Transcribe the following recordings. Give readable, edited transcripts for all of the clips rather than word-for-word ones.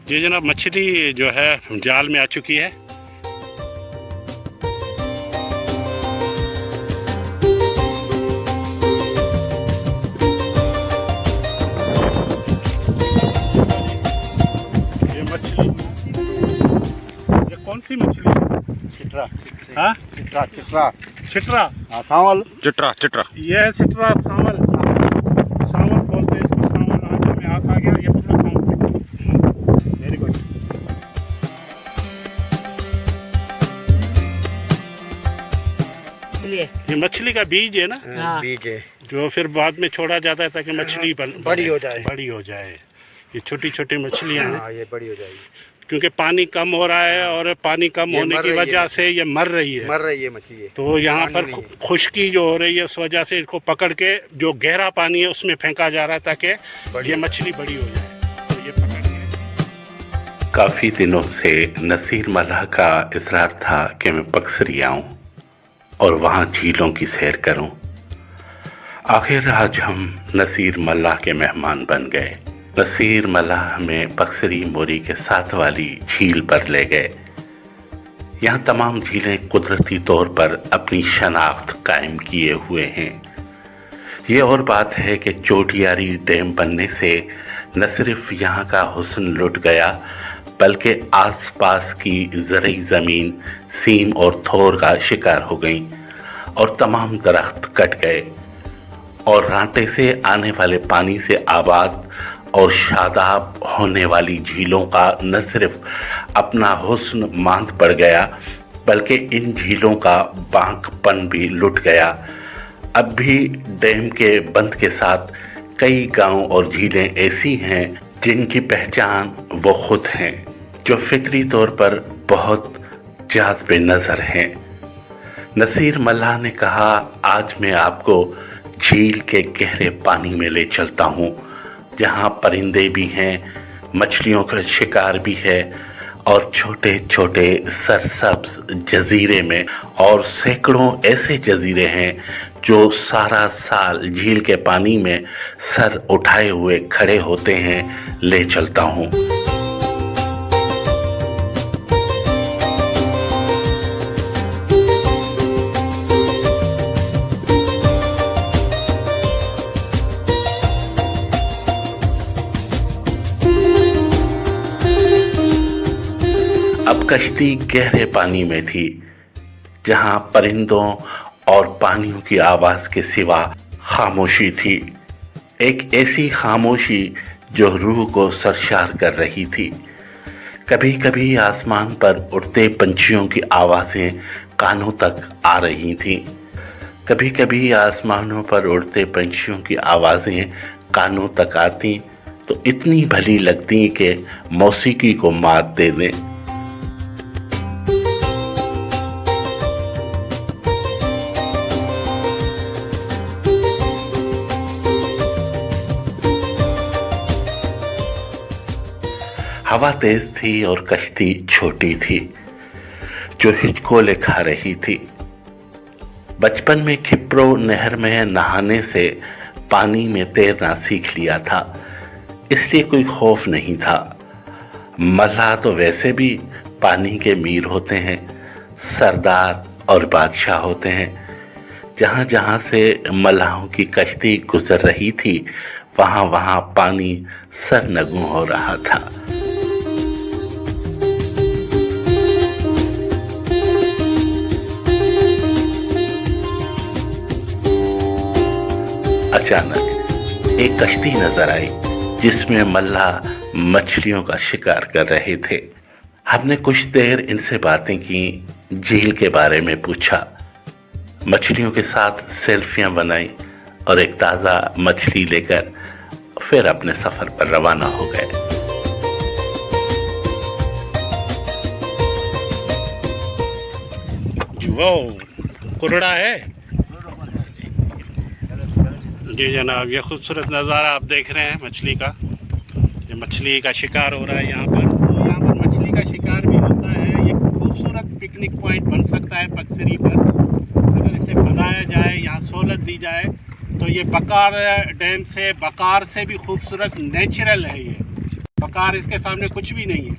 ये जनाब मछली जो है जाल में आ चुकी है। ये मछली, ये कौन सी मछली है? चिट्रा। हाँ, चिट्रा चिट्रा चिट्रा। हाँ, सांवल। चिट्रा चिट्रा, ये है चिट्रा सांवल। सांवल बोलते हैं इसको, सांवल। आगे में हाथ आ गया, ये पूरा सांवल। Very good. ये मछली का बीज है ना, हाँ, बीज है जो फिर बाद में छोड़ा जाता है ताकि मछली बड़ी हो जाए। बड़ी हो जाए। ये छोटी छोटी मछलियाँ हैं। हाँ, ये बड़ी हो जाएगी क्योंकि पानी कम हो रहा है और पानी कम होने की वजह से ये मर रही है मछली। तो यहाँ पर खुश्की जो हो रही है उस वजह से इसको पकड़ के जो गहरा पानी है उसमें फेंका जा रहा है ताकि ये मछली बड़ी हो जाए। तो ये पकड़ के काफ़ी दिनों से नसीर मल्लाह का इसरार था कि मैं बक्सरी आऊँ और वहाँ झीलों की सैर करूँ। आखिर आज हम नसीर मल्लाह के मेहमान बन गए। नसीर मल्लाह हमें बक्सरी मोरी के साथ वाली झील पर ले गए। यहाँ तमाम झीलें कुदरती तौर पर अपनी शनाख्त कायम किए हुए हैं। ये और बात है कि चोटियारी डैम बनने से न सिर्फ यहाँ का हुस्न लुट गया बल्कि आसपास की ज़रई ज़मीन सीम और थोर का शिकार हो गई और तमाम दरख्त कट गए और रांटे से आने वाले पानी से आबाद और शादाब होने वाली झीलों का न सिर्फ अपना हुस्न मांद पड़ गया बल्कि इन झीलों का बांकपन भी लुट गया। अब भी डैम के बंद के साथ कई गांव और झीलें ऐसी हैं जिनकी पहचान वो खुद हैं, जो फितरी तौर पर बहुत जाज़बे नज़र हैं। नसीर मल्लाह ने कहा, आज मैं आपको झील के गहरे पानी में ले चलता हूँ जहाँ परिंदे भी हैं, मछलियों का शिकार भी है और छोटे छोटे सरसब्ज जजीरे में और सैकड़ों ऐसे जजीरे हैं जो सारा साल झील के पानी में सर उठाए हुए खड़े होते हैं। ले चलता हूँ। अब कश्ती गहरे पानी में थी जहां परिंदों और पानियों की आवाज़ के सिवा खामोशी थी, एक ऐसी खामोशी जो रूह को सरशार कर रही थी। कभी कभी आसमान पर उड़ते पंछियों की आवाज़ें कानों तक आ रही थीं। कभी कभी आसमानों पर उड़ते पंछियों की आवाज़ें कानों तक आती तो इतनी भली लगती कि मौसीकी को मात दे दें। हवा तेज थी और कश्ती छोटी थी जो हिचकोले खा रही थी। बचपन में खिप्रो नहर में नहाने से पानी में तैरना सीख लिया था, इसलिए कोई खौफ नहीं था। मल्लाह तो वैसे भी पानी के मीर होते हैं, सरदार और बादशाह होते हैं। जहाँ जहाँ से मल्लाहों की कश्ती गुजर रही थी वहाँ वहाँ पानी सरनगू हो रहा था। अचानक एक कश्ती नजर आई जिसमें मल्लाह मछलियों का शिकार कर रहे थे। हमने कुछ देर इनसे बातें की, झील के बारे में पूछा, मछलियों के साथ सेल्फियां बनाई और एक ताज़ा मछली लेकर फिर अपने सफ़र पर रवाना हो गए। वो कुरड़ा है जी जनाब, ये खूबसूरत नज़ारा आप देख रहे हैं मछली का। ये मछली का शिकार हो रहा है यहाँ पर। तो यहाँ पर मछली का शिकार भी होता है। ये खूबसूरत पिकनिक पॉइंट बन सकता है बक्सरी पर अगर इसे बनाया जाए, यहाँ सहूलत दी जाए तो ये बकार डैम से, बकार से भी खूबसूरत नेचुरल है ये। वकार इसके सामने कुछ भी नहीं है।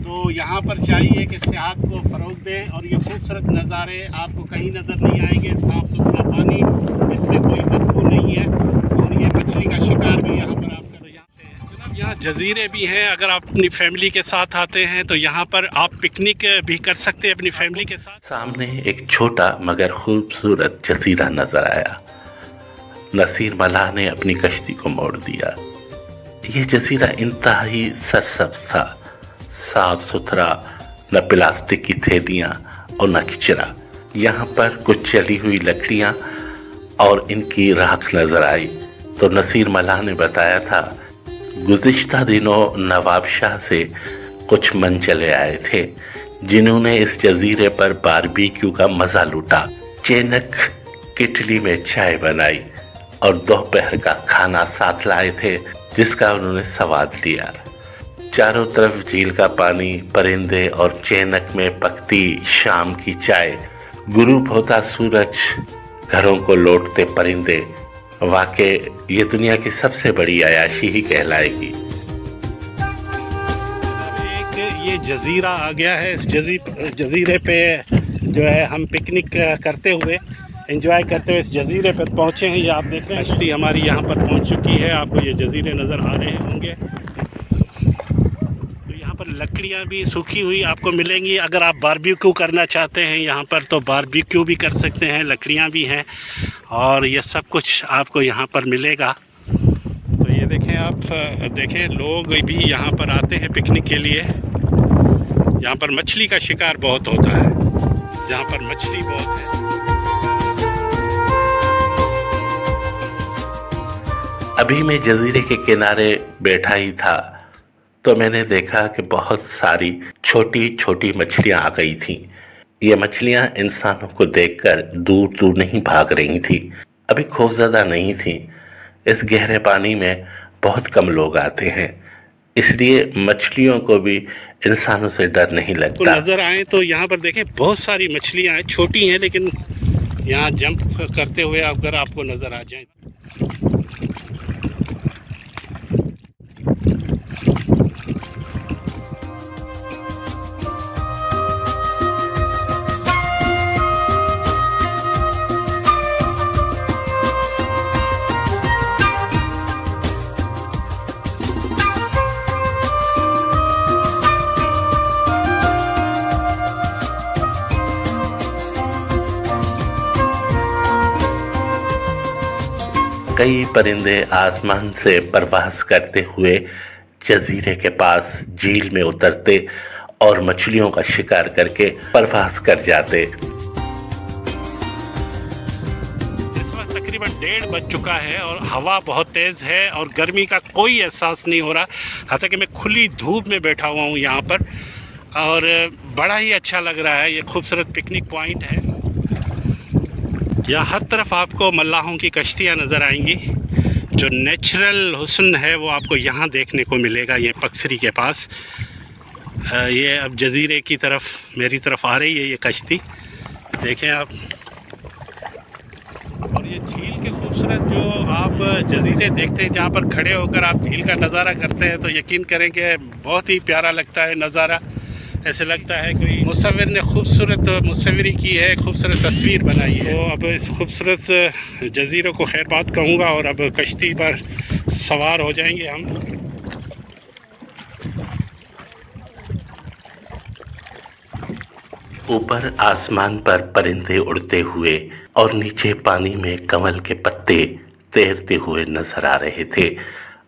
तो यहाँ पर चाहिए कि सेहत को फ़रोग दें और ये खूबसूरत नज़ारे आपको कहीं नज़र नहीं आएंगे। साफ़ सुथरा पानी, इसमें कोई बदबू नहीं है और ये मछली का शिकार भी यहाँ पर आप कर जनाब। यहाँ जजीरे भी हैं। अगर आप अपनी फैमिली के साथ आते हैं तो यहाँ पर आप पिकनिक भी कर सकते हैं अपनी फैमिली के साथ। सामने एक छोटा मगर खूबसूरत जजीरा नजर आया। नसीर मल्लाह ने अपनी कश्ती को मोड़ दिया। ये जजीरा इंतहाई सरसब्ज था, साफ सुथरा, न प्लास्टिक की थैलियाँ और न कचरा। यहाँ पर कुछ जली हुई लकड़ियाँ और इनकी राख नजर आई तो नसीर मल्लाह ने बताया था गुज़िश्ता दिनों नवाब शाह से कुछ मन चले आए थे जिन्होंने इस जजीरे पर बारबेक्यू का मज़ा लूटा। चेनक किटली में चाय बनाई और दोपहर का खाना साथ लाए थे जिसका उन्होंने स्वाद लिया। चारों तरफ झील का पानी, परिंदे और चेनक में पकती शाम की चाय, गुरूब होता सूरज, घरों को लौटते परिंदे। वाकई ये दुनिया की सबसे बड़ी अयाशी ही कहलाएगी। एक ये जजीरा आ गया है। इस जजीरे पे जो है हम पिकनिक करते हुए, एंजॉय करते हुए इस जजीरे पर पहुँचे हैं। ये आप देख रहे हैं कश्ती हमारी यहाँ पर पहुँच चुकी है। आपको ये जजीरे नज़र आ रहे होंगे। तो यहाँ पर लकड़ियाँ भी सूखी हुई आपको मिलेंगी। अगर आप बारबेक्यू करना चाहते हैं यहाँ पर तो बारबेक्यू भी कर सकते हैं। लकड़ियाँ भी हैं और ये सब कुछ आपको यहाँ पर मिलेगा। तो ये देखें, आप देखें लोग भी यहाँ पर आते हैं पिकनिक के लिए। यहाँ पर मछली का शिकार बहुत होता है, यहाँ पर मछली बहुत है। अभी मैं जजीरे के किनारे बैठा ही था तो मैंने देखा कि बहुत सारी छोटी छोटी मछलियाँ आ गई थीं। ये मछलियाँ इंसानों को देखकर दूर दूर नहीं भाग रही थीं, अभी खौफज़दा नहीं थीं। इस गहरे पानी में बहुत कम लोग आते हैं, इसलिए मछलियों को भी इंसानों से डर नहीं लगता। तो नज़र आए तो यहाँ पर देखें बहुत सारी मछलियाँ हैं, छोटी हैं लेकिन यहाँ जंप करते हुए अगर आपको नज़र आ जाए। कई परिंदे आसमान से परवास करते हुए जजीरे के पास झील में उतरते और मछलियों का शिकार करके परवास कर जाते। इस वक्त तकरीबन 1:30 बज चुका है और हवा बहुत तेज़ है और गर्मी का कोई एहसास नहीं हो रहा। हालांकि मैं खुली धूप में बैठा हुआ हूँ यहाँ पर और बड़ा ही अच्छा लग रहा है। ये खूबसूरत पिकनिक पॉइंट है। यहाँ हर तरफ आपको मल्लाहों की कश्तियाँ नज़र आएंगी। जो नेचुरल हुस्न है वो आपको यहाँ देखने को मिलेगा। ये पक्सरी के पास ये अब जजीरे की तरफ मेरी तरफ आ रही है ये कश्ती, देखें आप। और ये झील के खूबसूरत जो आप जजीरे देखते हैं जहाँ पर खड़े होकर आप झील का नज़ारा करते हैं तो यकीन करें कि बहुत ही प्यारा लगता है नज़ारा। ऐसे लगता है कोई मुसव्विर ने खूबसूरत मुसव्वरी की है, खूबसूरत तस्वीर बनाई है। तो अब इस खूबसूरत जजीरों को खैर बात कहूँगा और अब कश्ती पर सवार हो जाएंगे हम। ऊपर आसमान पर परिंदे उड़ते हुए और नीचे पानी में कमल के पत्ते तैरते हुए नजर आ रहे थे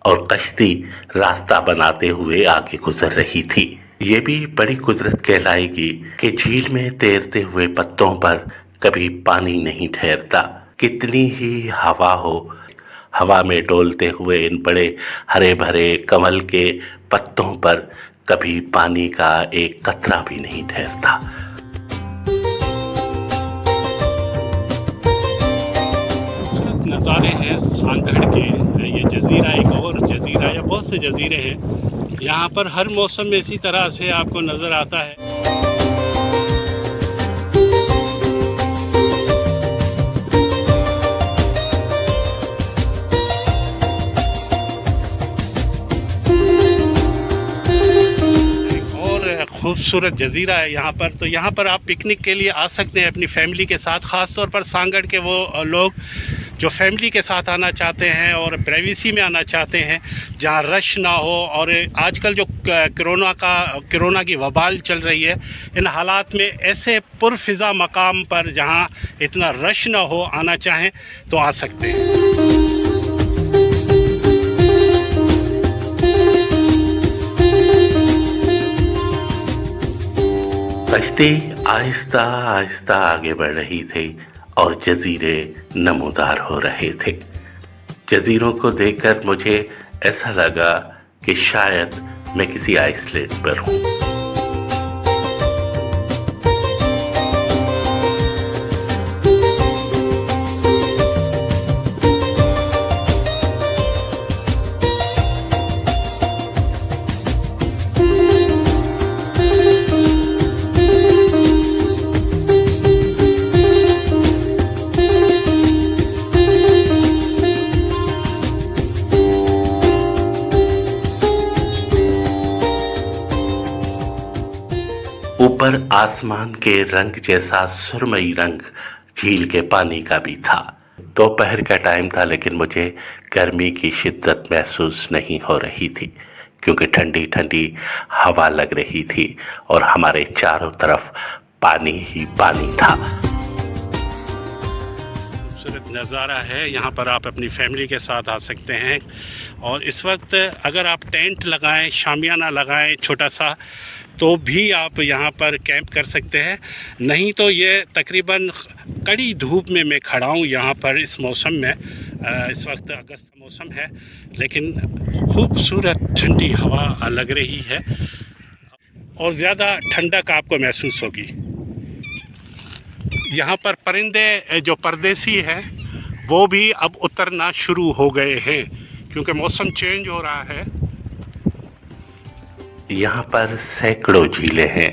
और कश्ती रास्ता बनाते हुए आगे गुजर रही थी। ये भी बड़ी कुदरत कहलाएगी कि झील में तैरते हुए पत्तों पर कभी पानी नहीं ठहरता। कितनी ही हवा हो, हवा में डोलते हुए इन बड़े हरे भरे कमल के पत्तों पर कभी पानी का एक कतरा भी नहीं ठहरता। नज़ारे हैं सांगढ़ के। ये जजीरा एक और जजीरा या बहुत से जजीरे हैं यहाँ पर। हर मौसम में इसी तरह से आपको नज़र आता है। खूबसूरत जजीरा है यहाँ पर। तो यहाँ पर आप पिकनिक के लिए आ सकते हैं अपनी फैमिली के साथ, ख़ास तौर पर सांगड़ के वो लोग जो फैमिली के साथ आना चाहते हैं और प्राइवेसी में आना चाहते हैं, जहाँ रश ना हो। और आजकल जो कोरोना की वबाल चल रही है, इन हालात में ऐसे पुरफ़िज़ा मकाम पर जहाँ इतना रश ना हो, आना चाहें तो आ सकते हैं। कश्ती आहिस्ता आहिस्ता आगे बढ़ रही थी और जजीरे नमूदार हो रहे थे। जजीरों को देखकर मुझे ऐसा लगा कि शायद मैं किसी आइसलैंड पर हूँ। ऊपर आसमान के रंग जैसा सुरमई रंग झील के पानी का भी था। दोपहर का टाइम था, लेकिन मुझे गर्मी की शिद्दत महसूस नहीं हो रही थी, क्योंकि ठंडी ठंडी हवा लग रही थी और हमारे चारों तरफ पानी ही पानी था। खूबसूरत नज़ारा है, यहाँ पर आप अपनी फैमिली के साथ आ सकते हैं। और इस वक्त अगर आप टेंट लगाएं, शामियाना लगाएं छोटा सा, तो भी आप यहाँ पर कैंप कर सकते हैं। नहीं तो ये तकरीबन कड़ी धूप में मैं खड़ा हूँ यहाँ पर इस मौसम में। इस वक्त अगस्त का मौसम है, लेकिन खूबसूरत ठंडी हवा लग रही है और ज़्यादा ठंडक आपको महसूस होगी। यहाँ पर परिंदे जो परदेसी हैं वो भी अब उतरना शुरू हो गए हैं, क्योंकि मौसम चेंज हो रहा है। यहाँ पर सैकड़ों झीलें हैं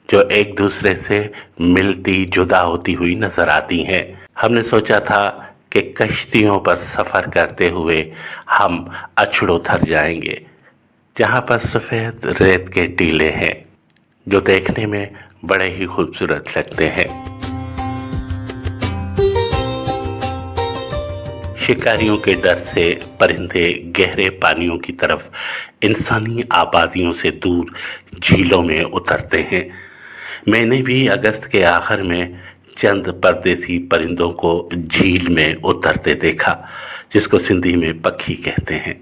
जो एक दूसरे से मिलती जुदा होती हुई नजर आती हैं। हमने सोचा था कि कश्तियों पर सफ़र करते हुए हम अछड़ो थर जाएंगे, जहाँ पर सफ़ेद रेत के टीले हैं जो देखने में बड़े ही खूबसूरत लगते हैं। शिकारियों के डर से परिंदे गहरे पानियों की तरफ इंसानी आबादियों से दूर झीलों में उतरते हैं। मैंने भी अगस्त के आखिर में चंद परदेसी परिंदों को झील में उतरते देखा, जिसको सिंधी में पक्षी कहते हैं।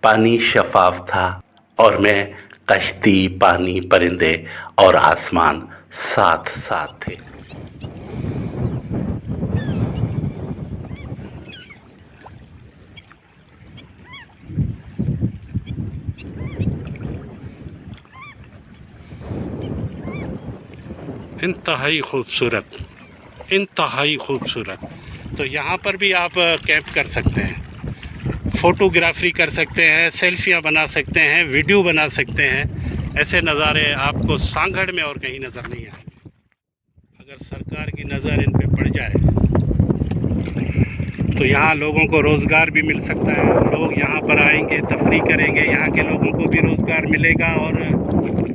पानी शफाफ था और मैं, कश्ती, पानी, परिंदे और आसमान साथ साथ थे। इंतहाई खूबसूरत, इंतहाई खूबसूरत। तो यहाँ पर भी आप कैंप कर सकते हैं, फ़ोटोग्राफी कर सकते हैं, सेल्फियाँ बना सकते हैं, वीडियो बना सकते हैं। ऐसे नज़ारे आपको सांगड़ में और कहीं नज़र नहीं आएंगे। अगर सरकार की नज़र इन पे पड़ जाए तो यहाँ लोगों को रोज़गार भी मिल सकता है। लोग यहाँ पर आएंगे, तफरी करेंगे, यहाँ के लोगों को भी रोज़गार मिलेगा और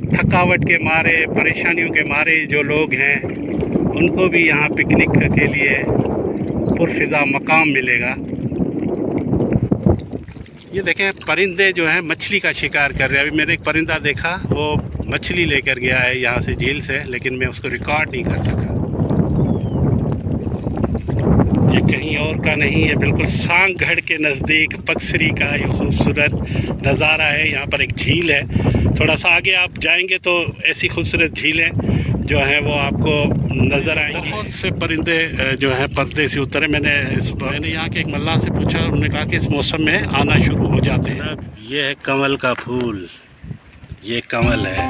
थकावट के मारे, परेशानियों के मारे जो लोग हैं उनको भी यहाँ पिकनिक के लिए पुरफ़िज़ा मकाम मिलेगा। ये देखें, परिंदे जो हैं मछली का शिकार कर रहे हैं। अभी मैंने एक परिंदा देखा, वो मछली लेकर गया है यहाँ से झील से, लेकिन मैं उसको रिकॉर्ड नहीं कर सका। ये कहीं और का नहीं है, बिल्कुल सांगड़ के नज़दीक पक्सरी का ये खूबसूरत नज़ारा है। यहाँ पर एक झील है, थोड़ा सा आगे आप जाएंगे तो ऐसी खूबसूरत झीलें जो हैं वो आपको नज़र आएंगी। बहुत से परिंदे जो हैं परदेसी उतरे। मैंने यहाँ के एक मल्लाह से पूछा, उन्होंने कहा कि इस मौसम में आना शुरू हो जाते हैं। ये है कमल का फूल, ये कमल है।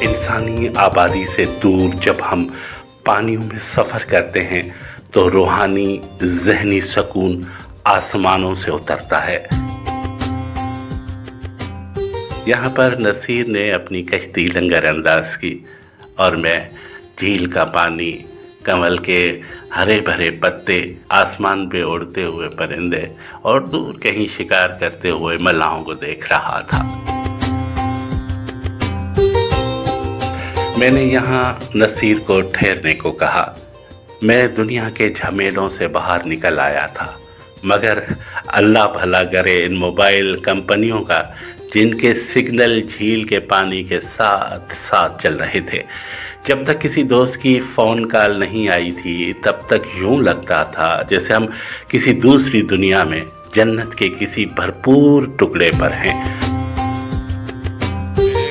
इंसानी आबादी से दूर जब हम पानियों में सफ़र करते हैं तो रूहानी ज़हनी सुकून आसमानों से उतरता है। यहाँ पर नसीर ने अपनी कश्ती लंगर अंदाज की और मैं झील का पानी, कमल के हरे भरे पत्ते, आसमान पे उड़ते हुए परिंदे और दूर कहीं शिकार करते हुए मल्लाहों को देख रहा था। मैंने यहाँ नसीर को ठहरने को कहा। मैं दुनिया के झमेलों से बाहर निकल आया था, मगर अल्लाह भला करे इन मोबाइल कंपनियों का, जिनके सिग्नल झील के पानी के साथ साथ चल रहे थे। जब तक किसी दोस्त की फ़ोन कॉल नहीं आई थी, तब तक यूँ लगता था जैसे हम किसी दूसरी दुनिया में जन्नत के किसी भरपूर टुकड़े पर हैं।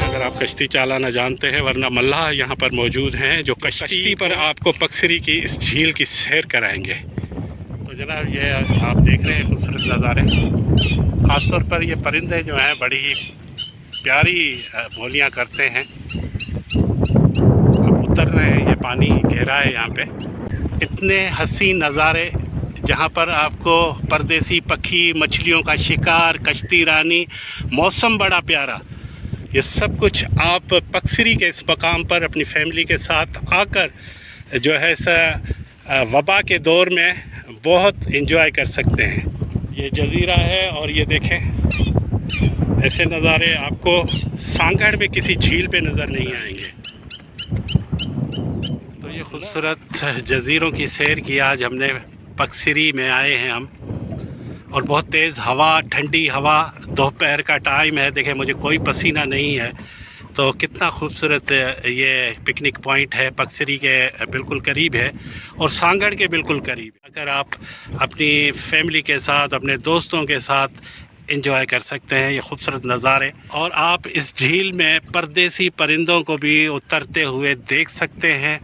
अगर आप कश्ती चालाना जानते हैं, वरना मल्लाह यहाँ पर मौजूद हैं जो कश्ती पर आपको पक्सरी की इस झील की सैर कराएंगे। तो जनाब, ये आप देख रहे हैं खूबसूरत नज़ारे। ख़ासतौर पर ये परिंदे जो हैं बड़ी ही प्यारी बोलियाँ करते हैं। अब उतर रहे हैं, ये पानी गहरा है यहाँ पे। इतने हसीन नज़ारे जहाँ पर आपको परदेसी पक्षी, मछलियों का शिकार, कश्ती रानी, मौसम बड़ा प्यारा, ये सब कुछ आप पक्सरी के इस मकाम पर अपनी फैमिली के साथ आकर जो है वबा के दौर में बहुत एंजॉय कर सकते हैं। ये जज़ीरा है और ये देखें, ऐसे नज़ारे आपको सांगड़ में किसी झील पे नज़र नहीं आएंगे। तो ये खूबसूरत जज़ीरों की सैर की आज हमने। पक्सरी में आए हैं हम, और बहुत तेज़ हवा, ठंडी हवा, दोपहर का टाइम है। देखें, मुझे कोई पसीना नहीं है। तो कितना खूबसूरत ये पिकनिक पॉइंट है, पक्सरी के बिल्कुल करीब है और सांगड़ के बिल्कुल करीब। अगर आप अपनी फैमिली के साथ, अपने दोस्तों के साथ एंजॉय कर सकते हैं ये खूबसूरत नज़ारे, और आप इस झील में परदेसी परिंदों को भी उतरते हुए देख सकते हैं।